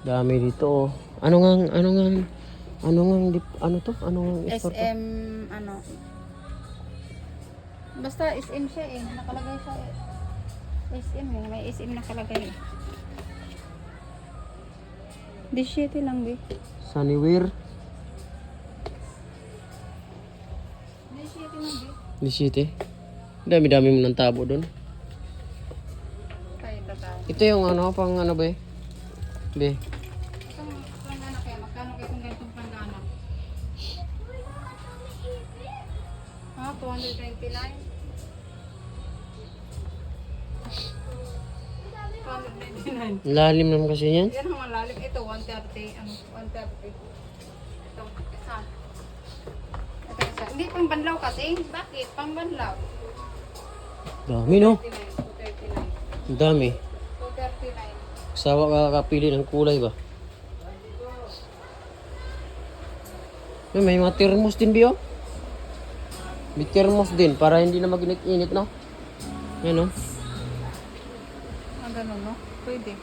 Dami dito oh. Ano to? Ano nga store to? SM, ano. Basta SM siya eh. Nakalagay sa SM eh. May SM nakalagay eh. 17 lang, be. Sunnywear. 17 lang, be. Di City. Dami-dami mo ng tabo doon. Kaya tayo. Ito yung ano, pang ano ba eh? Be. Itong panggana kaya, magkano kayo kung ganitong panggana? Ha? 299? 299. Lalim naman kasi yan. Yan ang malalim. Ito, 130. Ano, 130. Ito, isa. Ito, isa. Hindi pang banlaw kasi. Bakit? Pang banlaw. Dami no? 239. Ang dami. 239. Sawa ka kapili ng kulay ba? May mga thermos din Bio. May thermos din para hindi na mag-init-init no? Yan no? Ah, ganun, no? Pwede.